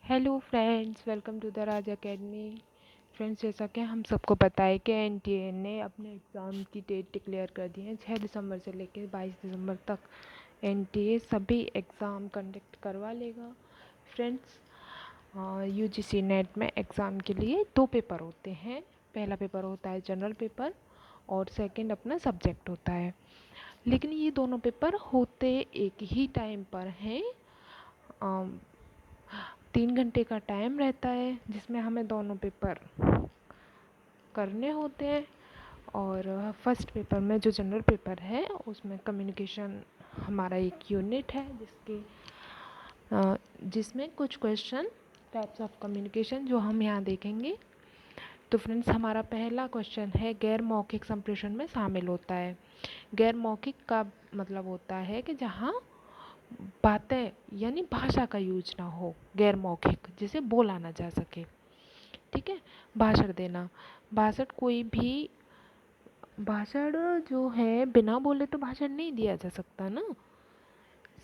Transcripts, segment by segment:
Hello friends, welcome to the Raj academy. Friends, जैसा कि हम सबको पता है कि एनटीए ने अपने एग्ज़ाम की डेट डिक्लेयर कर दी है। 6 दिसंबर से लेकर 22 दिसंबर तक एनटीए सभी एग्ज़ाम कंडक्ट करवा लेगा। फ्रेंड्स, यूजीसी नेट में एग्ज़ाम के लिए 2 पेपर होते हैं। पहला पेपर होता है जनरल पेपर और सेकंड अपना सब्जेक्ट होता है। लेकिन ये दोनों पेपर होते एक ही टाइम पर हैं। 3 घंटे का टाइम रहता है जिसमें हमें दोनों पेपर करने होते हैं। और फर्स्ट पेपर में जो जनरल पेपर है उसमें कम्युनिकेशन हमारा एक यूनिट है जिसमें कुछ क्वेश्चन टाइप्स ऑफ कम्युनिकेशन जो हम यहाँ देखेंगे। तो फ्रेंड्स, हमारा पहला क्वेश्चन है गैर मौखिक संप्रेषण में शामिल होता है। गैर मौखिक का मतलब होता है कि जहाँ बातें यानी भाषा का यूज ना हो, गैर मौखिक जिसे बोला ना जा सके। ठीक है। भाषण देना, भाषण कोई भी भाषण जो है बिना बोले तो भाषण नहीं दिया जा सकता ना।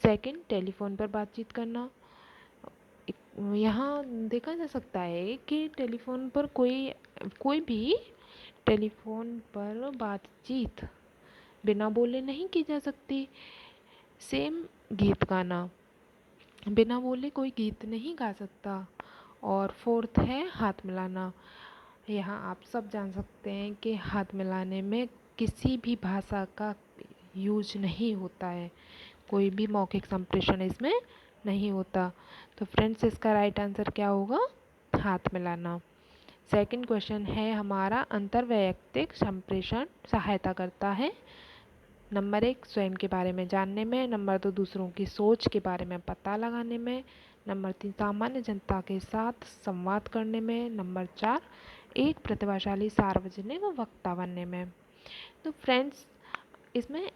सेकंड, टेलीफोन पर बातचीत करना। यहाँ देखा जा सकता है कि टेलीफोन पर कोई भी टेलीफोन पर बातचीत बिना बोले नहीं की जा सकती। सेम, गीत गाना, बिना बोले कोई गीत नहीं गा सकता। और फोर्थ है हाथ मिलाना। यहाँ आप सब जान सकते हैं कि हाथ मिलाने में किसी भी भाषा का यूज नहीं होता है, कोई भी मौखिक संप्रेषण इसमें नहीं होता। तो फ्रेंड्स, इसका राइट आंसर क्या होगा? हाथ मिलाना। सेकंड क्वेश्चन है हमारा अंतर्वैयक्तिक संप्रेषण सहायता करता है। नंबर 1, स्वयं के बारे में जानने में। नंबर 2, दूसरों की सोच के बारे में पता लगाने में। नंबर 3, सामान्य जनता के साथ संवाद करने में। नंबर 4, एक प्रतिभाशाली सार्वजनिक वक्ता बनने में। तो फ्रेंड्स, इसमें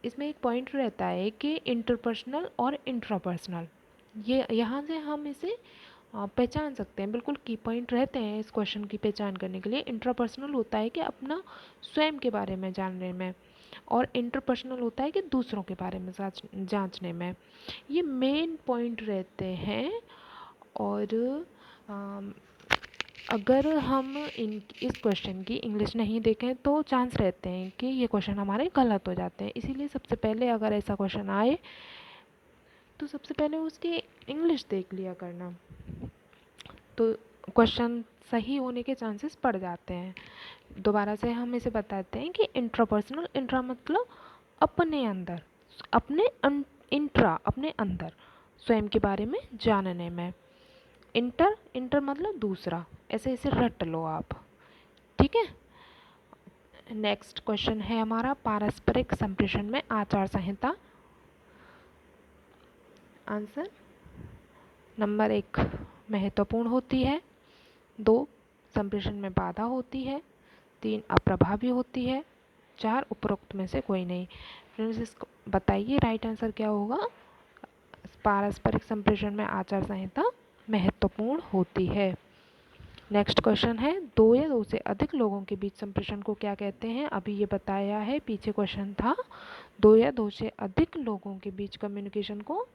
इसमें एक पॉइंट रहता है कि इंटरपर्सनल और इंट्रापर्सनल, ये यहाँ से हम इसे पहचान सकते हैं। बिल्कुल की पॉइंट रहते हैं इस क्वेश्चन की पहचान करने के लिए। इंट्रापर्सनल होता है कि अपना स्वयं के बारे में जानने में, और इंटरपर्सनल होता है कि दूसरों के बारे में जांचने में। ये मेन पॉइंट रहते हैं। और अगर हम इस क्वेश्चन की इंग्लिश नहीं देखें तो चांस रहते हैं कि ये क्वेश्चन हमारे गलत हो जाते हैं। इसीलिए सबसे पहले अगर ऐसा क्वेश्चन आए तो सबसे पहले उसकी इंग्लिश देख लिया करना, तो क्वेश्चन सही होने के चांसेस बढ़ जाते हैं। दोबारा से हम इसे बताते हैं कि इंट्रापर्सनल, इंट्रा मतलब अपने अंदर, अपने इंट्रा अपने अंदर स्वयं के बारे में जानने में। इंटर, इंटर मतलब दूसरा, ऐसे इसे रट लो आप। ठीक है। नेक्स्ट क्वेश्चन है हमारा पारस्परिक संप्रेषण में आचार संहिता। आंसर, नंबर 1, महत्वपूर्ण होती है। 2, संप्रेषण में बाधा होती है। 3, अप्रभावी होती है। 4, उपरोक्त में से कोई नहीं। फ्रेंड्स, इसको बताइए राइट आंसर क्या होगा? पारस्परिक संप्रेषण में आचार संहिता महत्वपूर्ण होती है। नेक्स्ट क्वेश्चन है 2 या 2 से अधिक लोगों के बीच संप्रेषण को क्या कहते हैं? अभी ये बताया है, पीछे क्वेश्चन था 2 या 2 से अधिक लोगों के बीच कम्युनिकेशन को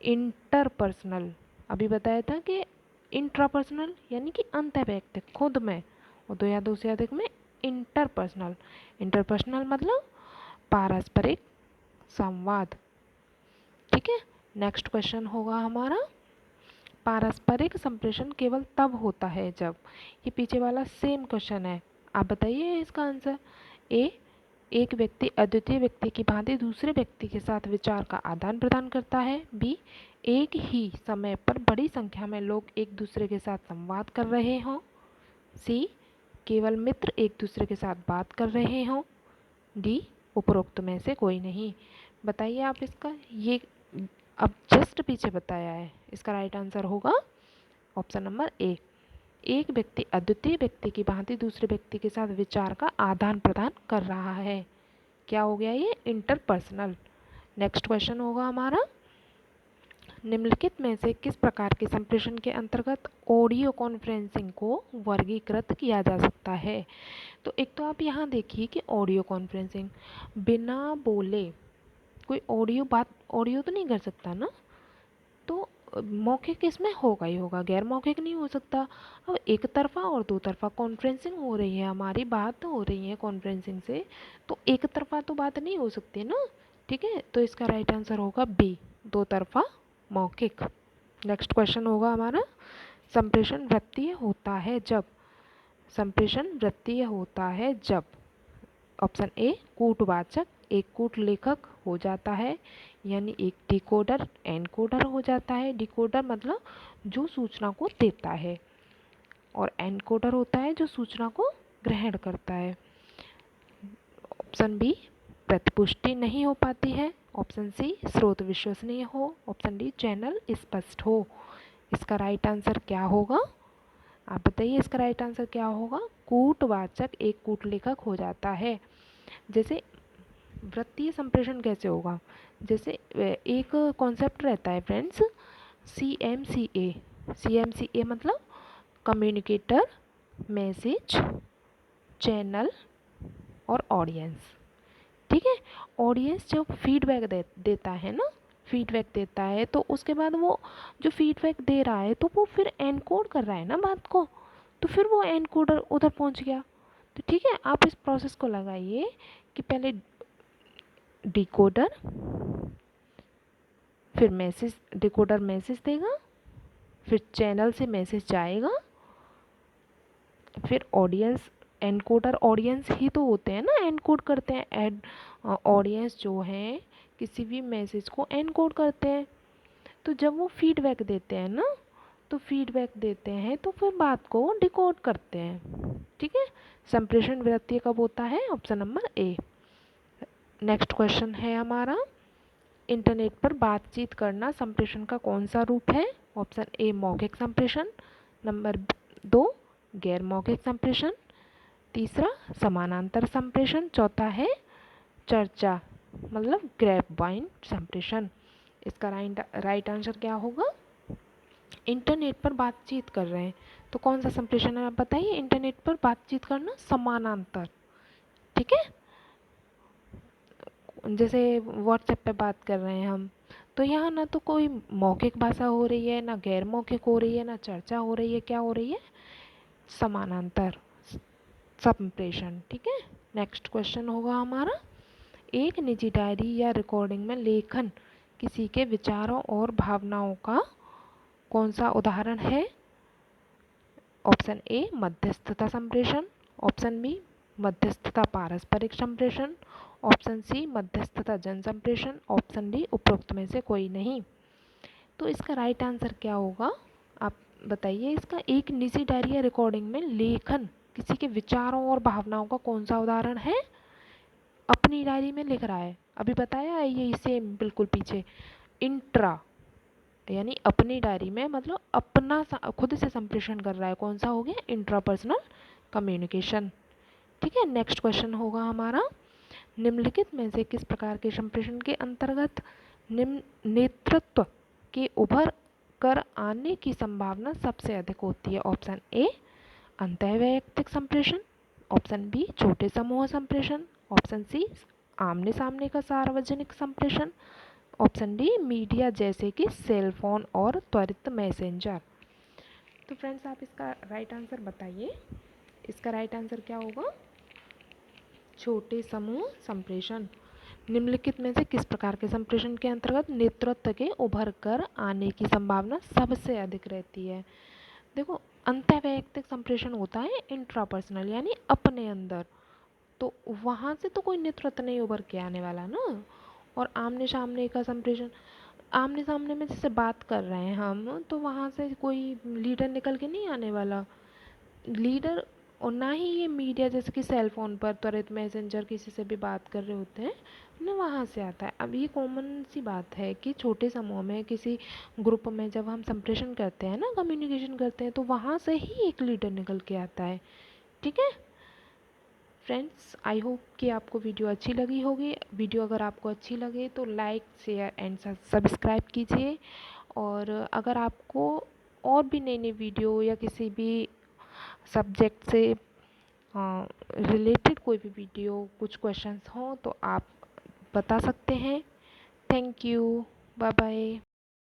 इंटरपर्सनल, अभी बताया था कि इंट्रापर्सनल यानी कि अंतर्वैयक्तिक खुद में, और 2 या 2 से अधिक में इंटरपर्सनल। इंटरपर्सनल मतलब पारस्परिक संवाद। ठीक है। नेक्स्ट क्वेश्चन होगा हमारा पारस्परिक संप्रेषण केवल तब होता है जब, ये पीछे वाला सेम क्वेश्चन है, आप बताइए इसका आंसर। ए, एक व्यक्ति अद्वितीय व्यक्ति की भांति दूसरे व्यक्ति के साथ विचार का आदान प्रदान करता है। बी, एक ही समय पर बड़ी संख्या में लोग एक दूसरे के साथ संवाद कर रहे हों। सी, केवल मित्र एक दूसरे के साथ बात कर रहे हों। डी, उपरोक्त में से कोई नहीं। बताइए आप इसका, ये अब जस्ट पीछे बताया है, इसका राइट आंसर होगा ऑप्शन नंबर ए, एक व्यक्ति अद्वितीय व्यक्ति की भांति दूसरे व्यक्ति के साथ विचार का आदान प्रदान कर रहा है। क्या हो गया ये? इंटरपर्सनल। नेक्स्ट क्वेश्चन होगा हमारा निम्नलिखित में से किस प्रकार के संप्रेषण के अंतर्गत ऑडियो कॉन्फ्रेंसिंग को वर्गीकृत किया जा सकता है? तो एक तो आप यहाँ देखिए कि ऑडियो कॉन्फ्रेंसिंग बिना बोले कोई ऑडियो तो नहीं कर सकता ना, तो मौखिक इसमें होगा ही होगा, गैर मौखिक नहीं हो सकता। अब एक तरफा और दो तरफा कॉन्फ्रेंसिंग हो रही है, हमारी बात हो रही है कॉन्फ्रेंसिंग से, तो एक तरफा तो बात नहीं हो सकती ना। ठीक है, तो इसका राइट आंसर होगा बी, दो तरफा मौखिक। नेक्स्ट क्वेश्चन होगा हमारा, संप्रेषण वृत्तीय होता है जब, संप्रेषण वृत्तीय होता है जब ऑप्शन ए कूटवाचक एक कूट लेखक हो जाता है, यानी एक डिकोडर एनकोडर हो जाता है। डिकोडर मतलब जो सूचना को देता है, और एनकोडर होता है जो सूचना को ग्रहण करता है। ऑप्शन बी प्रतिपुष्टि नहीं हो पाती है। ऑप्शन सी स्रोत विश्वसनीय हो। ऑप्शन डी चैनल स्पष्ट हो। इसका राइट आंसर क्या होगा, आप बताइए इसका राइट आंसर क्या होगा। कूटवाचक एक कूट लेखक हो जाता है। जैसे वृत्तीय संप्रेषण कैसे होगा, जैसे एक कॉन्सेप्ट रहता है फ्रेंड्स, CMCA। CMCA मतलब कम्युनिकेटर, मैसेज, चैनल और ऑडियंस। ठीक है, ऑडियंस जब फीडबैक देता है ना, फीडबैक देता है तो उसके बाद वो जो फीडबैक दे रहा है तो वो फिर एनकोड कर रहा है ना बात को, तो फिर वो एनकोडर उधर पहुंच गया। तो ठीक है, आप इस प्रोसेस को लगाइए कि पहले डिकोडर, फिर मैसेज, डिकोडर मैसेज देगा, फिर चैनल से मैसेज जाएगा, फिर ऑडियंस, एनकोडर ऑडियंस ही तो होते हैं ना, एनकोड करते हैं। ऑडियंस जो है किसी भी मैसेज को एनकोड करते हैं। तो जब वो फीडबैक देते हैं ना, तो फीडबैक देते हैं तो फिर बात को डिकोड करते हैं। ठीक है, संप्रेषण वृत्तीय कब होता है, option number A. Next question है हमारा, इंटरनेट पर बातचीत करना संप्रेषण का कौन सा रूप है। ऑप्शन ए मौखिक संप्रेषण, नंबर 2 गैर मौखिक संप्रेषण, तीसरा समानांतर संप्रेषण, चौथा है चर्चा मतलब ग्रेपवाइन संप्रेषण। इसका राइट आंसर क्या होगा, इंटरनेट पर बातचीत कर रहे हैं तो कौन सा संप्रेषण है, आप बताइए। इंटरनेट पर बातचीत करना समानांतर। ठीक है, जैसे व्हाट्सएप पे बात कर रहे हैं हम, तो यहाँ ना तो कोई मौखिक भाषा हो रही है, ना गैर मौखिक हो रही है, ना चर्चा हो रही है, क्या हो रही है, समानांतर संप्रेषण। ठीक है, नेक्स्ट क्वेश्चन होगा हमारा, एक निजी डायरी या रिकॉर्डिंग में लेखन किसी के विचारों और भावनाओं का कौन सा उदाहरण है। ऑप्शन ए मध्यस्थता संप्रेषण, ऑप्शन बी मध्यस्थता पारस्परिक संप्रेषण, ऑप्शन सी मध्यस्थता जन संप्रेषण, ऑप्शन डी उपरोक्त में से कोई नहीं। तो इसका राइट आंसर क्या होगा, आप बताइए इसका। एक निजी डायरी या रिकॉर्डिंग में लेखन किसी के विचारों और भावनाओं का कौन सा उदाहरण है। अपनी डायरी में लिख रहा है, अभी बताया है ये इसे बिल्कुल पीछे। इंट्रा यानी अपनी डायरी में मतलब अपना खुद से संप्रेषण कर रहा है, कौन सा हो गया, इंट्रापर्सनल कम्युनिकेशन। ठीक है, नेक्स्ट क्वेश्चन होगा हमारा, निम्नलिखित में से किस प्रकार के संप्रेषण के अंतर्गत नेतृत्व के उभर कर आने की संभावना सबसे अधिक होती है। ऑप्शन ए अंतःवैयक्तिक संप्रेषण, ऑप्शन बी छोटे समूह संप्रेषण, ऑप्शन सी आमने सामने का सार्वजनिक संप्रेषण, ऑप्शन डी मीडिया जैसे कि सेल फोन और त्वरित मैसेंजर। तो फ्रेंड्स आप इसका राइट आंसर बताइए, इसका राइट आंसर क्या होगा, छोटे समूह संप्रेषण। निम्नलिखित में से किस प्रकार के संप्रेषण के अंतर्गत नेतृत्व के उभर कर आने की संभावना सबसे अधिक रहती है। देखो, अंतःवैयक्तिक संप्रेषण होता है इंट्रापर्सनल यानी अपने अंदर, तो वहाँ से तो कोई नेतृत्व नहीं उभर के आने वाला ना। और आमने सामने का संप्रेषण, आमने सामने में जैसे बात कर रहे हैं हम, तो वहाँ से कोई लीडर निकल के नहीं आने वाला लीडर। और ना ही ये मीडिया जैसे कि सेल फोन पर त्वरित मैसेंजर किसी से भी बात कर रहे होते हैं ना, वहाँ से आता है। अब ये कॉमन सी बात है कि छोटे समूह में किसी ग्रुप में जब हम संप्रेषण करते हैं ना, कम्युनिकेशन करते हैं, तो वहाँ से ही एक लीडर निकल के आता है। ठीक है फ्रेंड्स, आई होप कि आपको वीडियो अच्छी लगी होगी। वीडियो अगर आपको अच्छी लगे तो लाइक शेयर एंड सब्सक्राइब कीजिए। और अगर आपको और भी नई नई वीडियो या किसी भी सब्जेक्ट से रिलेटेड कोई भी वीडियो, कुछ क्वेश्चंस हों तो आप बता सकते हैं। Thank you, bye bye.